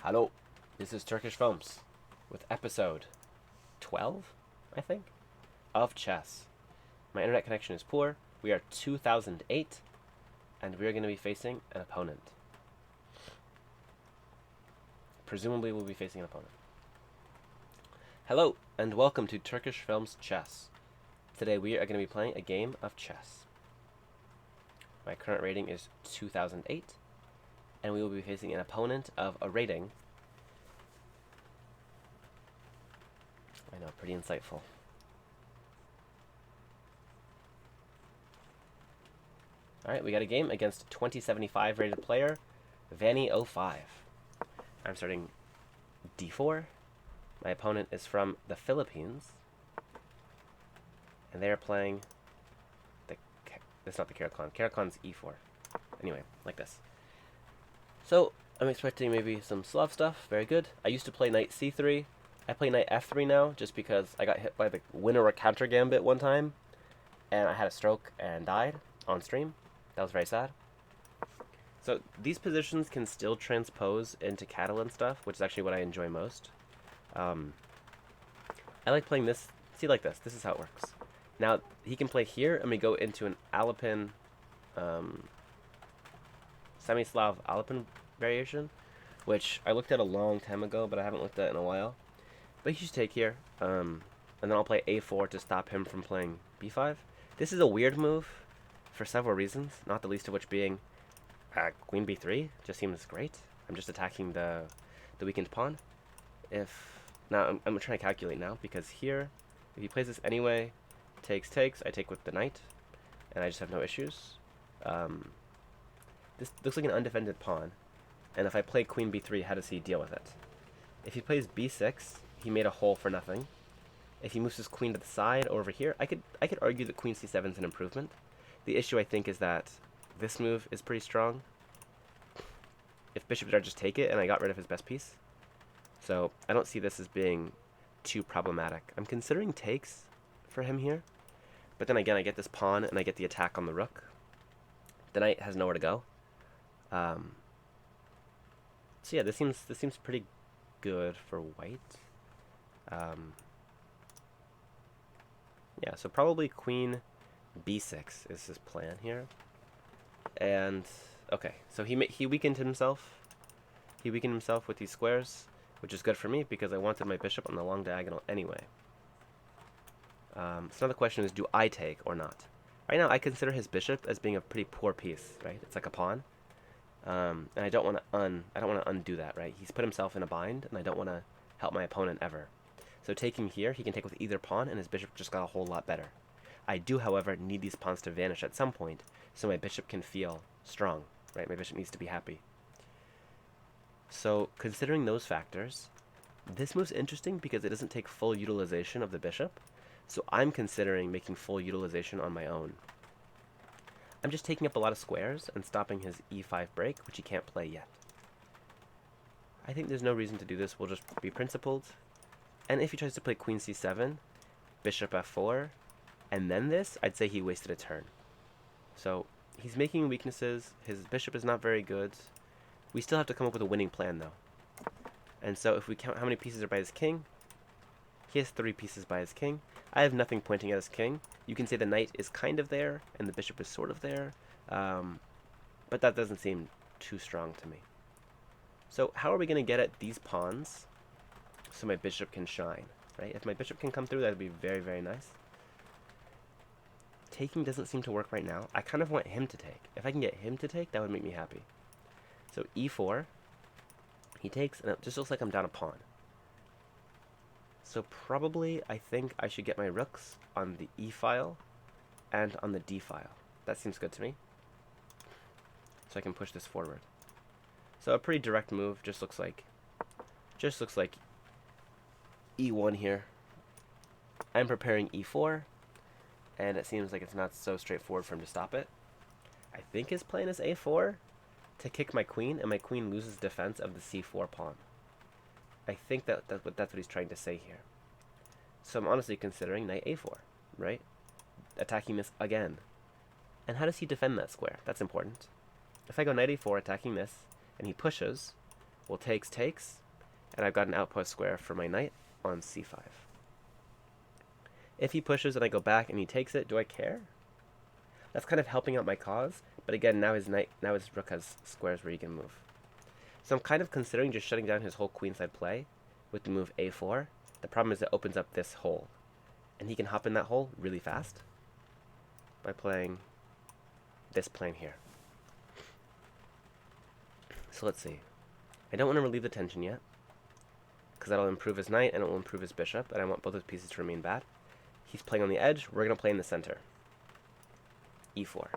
Hello, this is Turkish Films with episode 12, I think, of chess. My internet connection is poor. We are 2008, and we are going to be facing an opponent. Presumably, we'll be facing an opponent. Hello, and welcome to Turkish Films Chess. Today, we are going to be playing a game of chess. My current rating is 2008, and we will be facing an opponent of a rating. I know, pretty insightful. Alright, we got a game against 2075 rated player, Vanny05. I'm starting d4. My opponent is from the Philippines, and they are playing it's not the Catalan. Catalan's e4. Anyway, like this. So, I'm expecting maybe some Slav stuff. Very good. I used to play knight c3. I play knight f3 now, just because I got hit by the winner or counter gambit one time, and I had a stroke and died on stream. That was very sad. So, these positions can still transpose into Catalan stuff, which is actually what I enjoy most. I like playing this. See, like this. This is how it works. Now, he can play here, and we go into an Alpin, Semi-Slav Alpin variation, which I looked at a long time ago, but I haven't looked at in a while. But he should take here, and then I'll play a4 to stop him from playing b5. This is a weird move for several reasons, not the least of which being queen b3 just seems great. I'm just attacking the weakened pawn. Now I'm trying to calculate now, because here, if he plays this anyway, takes, I take with the knight, and I just have no issues. This looks like an undefended pawn, and if I play queen b3, how does he deal with it? If he plays b6, he made a hole for nothing. If he moves his queen to the side or over here, I could argue that queen c7 is an improvement. The issue, I think, is that this move is pretty strong. If bishop did just take it, and I got rid of his best piece. So I don't see this as being too problematic. I'm considering takes for him here, but then again, I get this pawn, and I get the attack on the rook. The knight has nowhere to go. So yeah, this seems pretty good for white. Yeah, so probably queen b6 is his plan here. And okay, so he weakened himself. He weakened himself with these squares, which is good for me because I wanted my bishop on the long diagonal anyway. So now the question is, do I take or not? Right now, I consider his bishop as being a pretty poor piece, right? It's like a pawn, and I don't want to undo that, right? He's put himself in a bind, and I don't want to help my opponent ever. So taking here, he can take with either pawn, and his bishop just got a whole lot better. I do, however, need these pawns to vanish at some point, so my bishop can feel strong, right? My bishop needs to be happy. So considering those factors, this move's interesting because it doesn't take full utilization of the bishop. So I'm considering making full utilization on my own. I'm just taking up a lot of squares and stopping his e5 break, which he can't play yet. I think there's no reason to do this. We'll just be principled. And if he tries to play queen c7, bishop f4, and then this, I'd say he wasted a turn. So he's making weaknesses. His bishop is not very good. We still have to come up with a winning plan, though. And so if we count how many pieces are by his king, he has 3 pieces by his king. I have nothing pointing at his king. You can say the knight is kind of there, and the bishop is sort of there, but that doesn't seem too strong to me. So how are we going to get at these pawns so my bishop can shine, right? If my bishop can come through, that would be very, very nice. Taking doesn't seem to work right now. I kind of want him to take. If I can get him to take, that would make me happy. So e4, he takes, and it just looks like I'm down a pawn. So probably, I think I should get my rooks on the e file and on the d file. That seems good to me. So I can push this forward. So a pretty direct move. Just looks like e1 here. I'm preparing e4, and it seems like it's not so straightforward for him to stop it. I think his plan is a4 to kick my queen, and my queen loses defense of the c4 pawn. I think that's what he's trying to say here. So I'm honestly considering knight a4, right? Attacking this again. And how does he defend that square? That's important. If I go knight a4 attacking this, and he pushes, Well, takes, and I've got an outpost square for my knight on c5. If he pushes and I go back and he takes it, do I care? That's kind of helping out my cause, but again, now his rook has squares where he can move. So I'm kind of considering just shutting down his whole queenside play with the move a4. The problem is it opens up this hole, and he can hop in that hole really fast by playing this plan here. So let's see. I don't want to relieve the tension yet, because that'll improve his knight and it will improve his bishop, and I want both his pieces to remain bad. He's playing on the edge, we're going to play in the center. e4.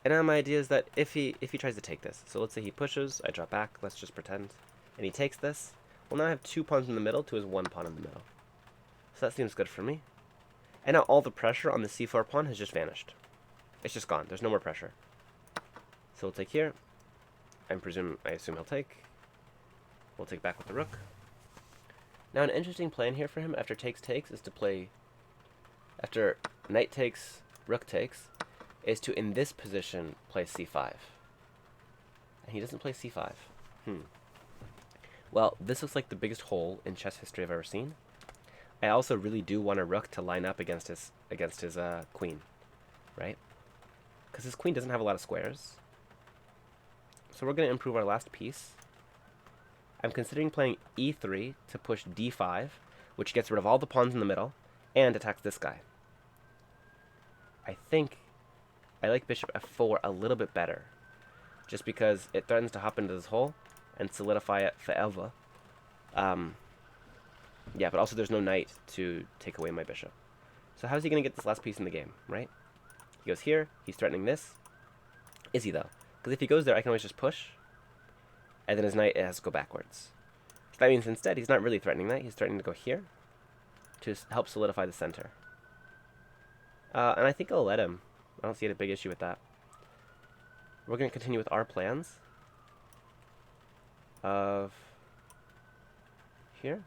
And now my idea is that if he tries to take this, so let's say he pushes, I drop back, let's just pretend, and he takes this, well now I have 2 pawns in the middle to his 1 pawn in the middle. So that seems good for me. And now all the pressure on the c4 pawn has just vanished. It's just gone, there's no more pressure. So we'll take here, I assume he'll take. We'll take back with the rook. Now an interesting plan here for him after takes is to play, after knight takes, rook takes, is to, in this position, play c5. And he doesn't play c5. Well, this looks like the biggest hole in chess history I've ever seen. I also really do want a rook to line up against his queen, right? Because his queen doesn't have a lot of squares. So we're going to improve our last piece. I'm considering playing e3 to push d5, which gets rid of all the pawns in the middle, and attacks this guy. I think I like bishop f4 a little bit better, just because it threatens to hop into this hole and solidify it forever. Yeah, but also there's no knight to take away my bishop. So how's he going to get this last piece in the game, right? He goes here, he's threatening this. Is he, though? Because if he goes there, I can always just push, and then his knight has to go backwards. So that means instead, he's not really threatening that, he's threatening to go here to help solidify the center. And I think I'll let him. I don't see any big issue with that. We're going to continue with our plans of here.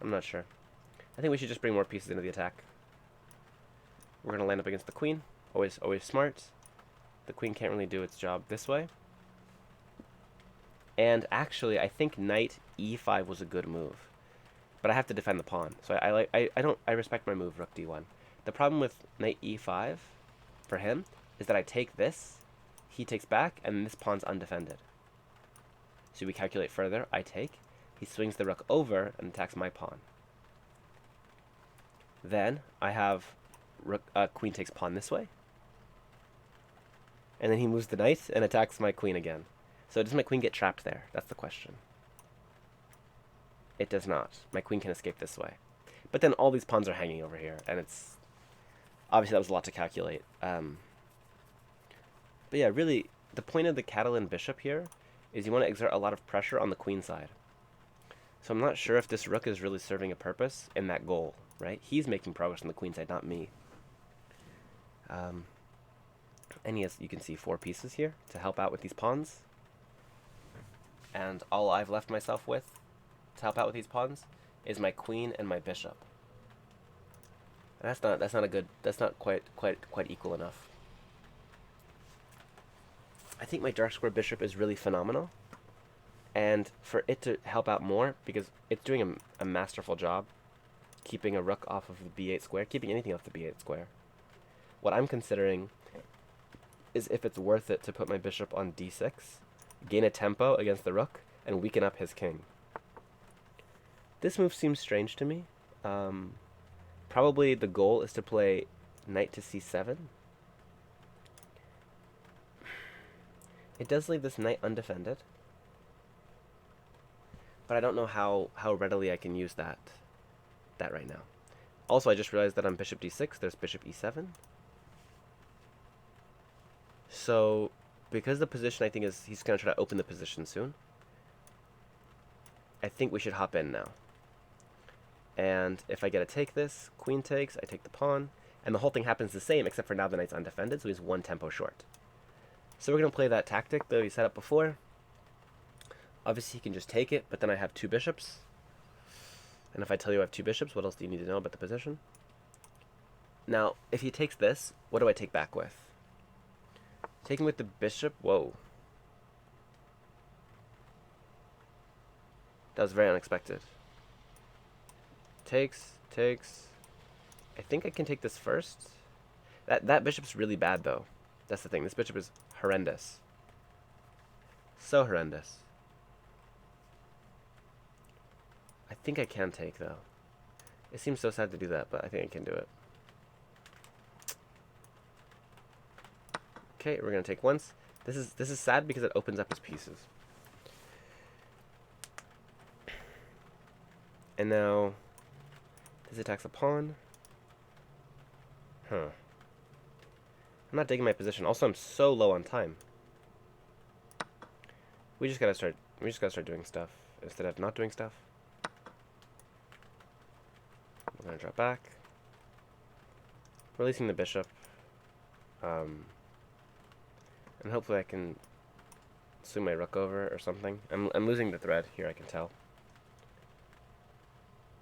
I'm not sure. I think we should just bring more pieces into the attack. We're going to land up against the queen. Always smart. The queen can't really do its job this way. And actually, I think knight e5 was a good move. But I have to defend the pawn. So I respect my move, rook d1. The problem with knight e5 for him is that I take this, he takes back, and this pawn's undefended. So we calculate further. I take. He swings the rook over and attacks my pawn. Then I have rook, queen takes pawn this way. And then he moves the knight and attacks my queen again. So does my queen get trapped there? That's the question. It does not. My queen can escape this way. But then all these pawns are hanging over here, and it's... Obviously, that was a lot to calculate. But yeah, really, the point of the Catalan bishop here is you want to exert a lot of pressure on the queen side. So I'm not sure if this rook is really serving a purpose in that goal, right? He's making progress on the queen side, not me. And he has, you can see, 4 pieces here to help out with these pawns. And all I've left myself with to help out with these pawns is my queen and my bishop. And that's not quite equal enough. I think my dark square bishop is really phenomenal, and for it to help out more, because it's doing a masterful job keeping a rook off of the b8 square, keeping anything off the b8 square. What I'm considering is if it's worth it to put my bishop on d6, gain a tempo against the rook, and weaken up his king. This move seems strange to me. Probably the goal is to play knight to c7. It does leave this knight undefended, but I don't know how readily I can use that right now. Also, I just realized that on bishop d6, there's bishop e7. So, because the position, I think, is he's going to try to open the position soon, I think we should hop in now. And if I get to take this, queen takes, I take the pawn, and the whole thing happens the same, except for now the knight's undefended, so he's 1 tempo short. So we're going to play that tactic that we set up before. Obviously, he can just take it, but then I have 2 bishops. And if I tell you I have 2 bishops, what else do you need to know about the position? Now, if he takes this, what do I take back with? Taking with the bishop, whoa. That was very unexpected. Takes. I think I can take this first. That bishop's really bad, though. That's the thing. This bishop is horrendous. So horrendous. I think I can take, though. It seems so sad to do that, but I think I can do it. Okay, we're gonna take once. This is sad because it opens up his pieces. And now this attacks a pawn. Huh. I'm not digging my position. Also, I'm so low on time. We just gotta start doing stuff instead of not doing stuff. We're gonna drop back. Releasing the bishop. And hopefully I can swing my rook over or something. I'm losing the thread here, I can tell.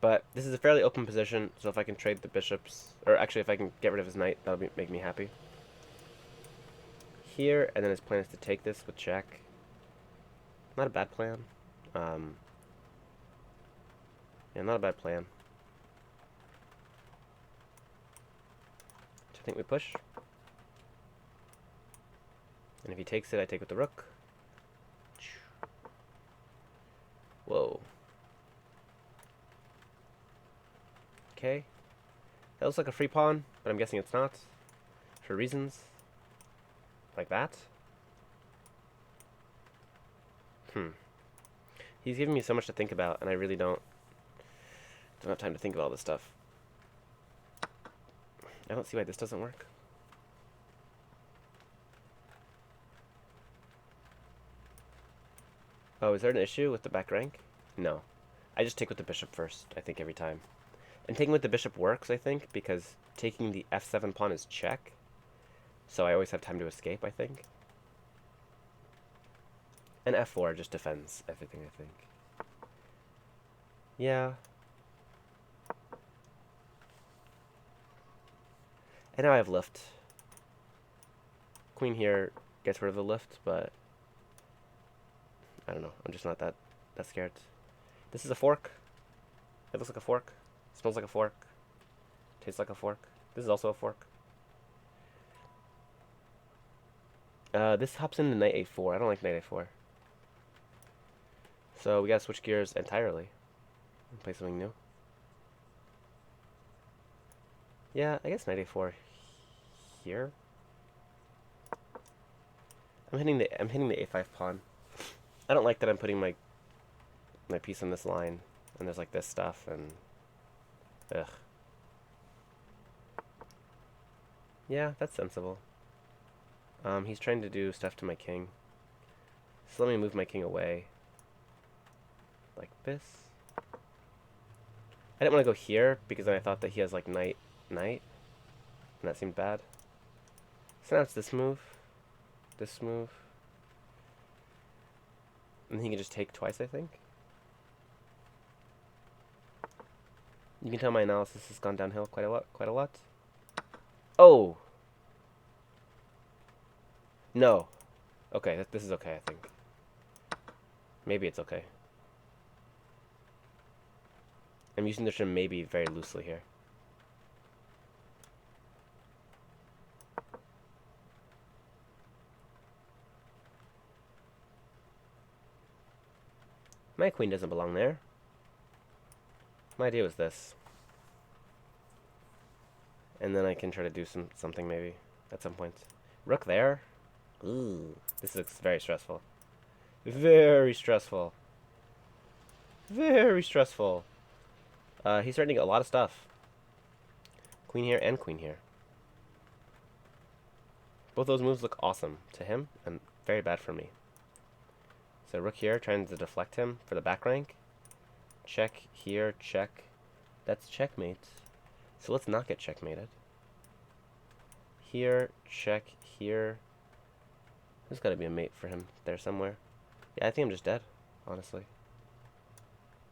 But this is a fairly open position, so if I can trade the bishops, or actually if I can get rid of his knight, that'll make me happy. Here, and then his plan is to take this with check. Not a bad plan. Yeah, not a bad plan. So I think we push. And if he takes it, I take with the rook. Whoa. Okay. That looks like a free pawn, but I'm guessing it's not. For reasons. Like that. He's giving me so much to think about, and I really don't have time to think of all this stuff. I don't see why this doesn't work. Oh, is there an issue with the back rank? No. I just take with the bishop first, I think, every time. And taking with the bishop works, I think, because taking the f7 pawn is check. So I always have time to escape, I think. And f4 just defends everything, I think. Yeah. And now I have lift. Queen here gets rid of the lift, but I don't know. I'm just not that scared. This is a fork. It looks like a fork. Smells like a fork. Tastes like a fork. This is also a fork. This hops into knight a4. I don't like knight a4. So we gotta switch gears entirely and play something new. Yeah, I guess knight a4 here. I'm hitting the a5 pawn. I don't like that I'm putting my piece on this line, and there's like this stuff, and ugh. Yeah, that's sensible. He's trying to do stuff to my king. So let me move my king away. Like this. I didn't want to go here, because then I thought that he has like knight, and that seemed bad. So now it's this move. And he can just take twice, I think. You can tell my analysis has gone downhill quite a lot. Oh! No. Okay, this is okay, I think. Maybe it's okay. I'm using the term maybe very loosely here. My queen doesn't belong there. My idea was this. And then I can try to do something maybe at some point. Rook there? Ooh, this looks very stressful. Very stressful. Very stressful. He's threatening a lot of stuff. Queen here and queen here. Both those moves look awesome to him and very bad for me. So rook here, trying to deflect him for the back rank. Check here, check. That's checkmate. So let's not get checkmated. Here, check, here. There's got to be a mate for him there somewhere. Yeah, I think I'm just dead, honestly.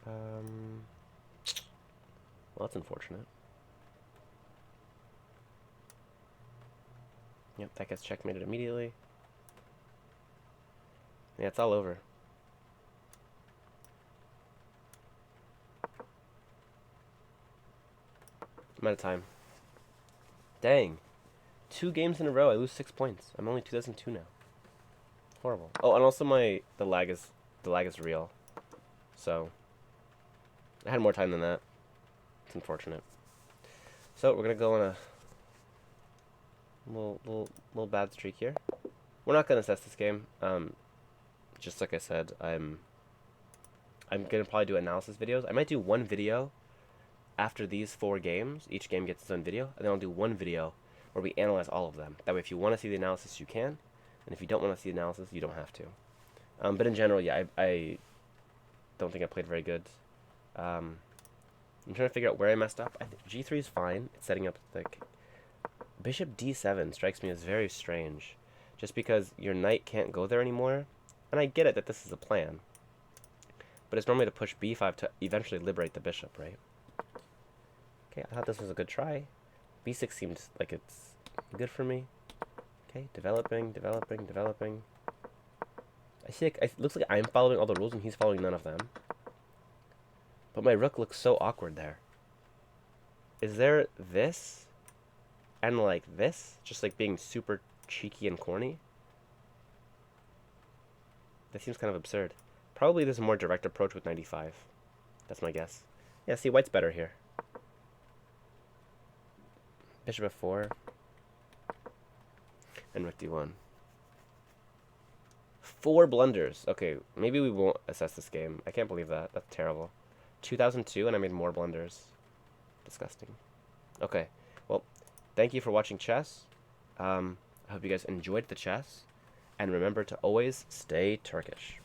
Well, that's unfortunate. Yep, that gets checkmated immediately. Yeah, it's all over. I'm out of time. Dang. 2 games in a row, I lose 6 points. I'm only 2002 now. Horrible. Oh, and also the lag is real. So I had more time than that. It's unfortunate. So we're gonna go on a little bad streak here. We're not gonna assess this game. Just like I said, I'm gonna probably do analysis videos. I might do one video after these 4 games. Each game gets its own video, and then I'll do one video where we analyze all of them. That way, if you want to see the analysis, you can, and if you don't want to see the analysis, you don't have to. But in general, yeah, I don't think I played very good. I'm trying to figure out where I messed up. I think G3 is fine. It's setting up like Bishop D7 strikes me as very strange, just because your knight can't go there anymore. And I get it that this is a plan, but it's normally to push B5 to eventually liberate the bishop, right? Okay, I thought this was a good try. B6 seems like it's good for me. Okay, developing. I see. It looks like I'm following all the rules and he's following none of them. But my rook looks so awkward there. Is there this? And like this? Just like being super cheeky and corny? That seems kind of absurd. Probably there's a more direct approach with 95. That's my guess. Yeah, see, white's better here. Bishop f4. And rook d1. 4 blunders. Okay, maybe we won't assess this game. I can't believe that. That's terrible. 2002 and I made more blunders. Disgusting. Okay, well, thank you for watching chess. I hope you guys enjoyed the chess. And remember to always stay Turkish.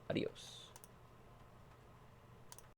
Adios.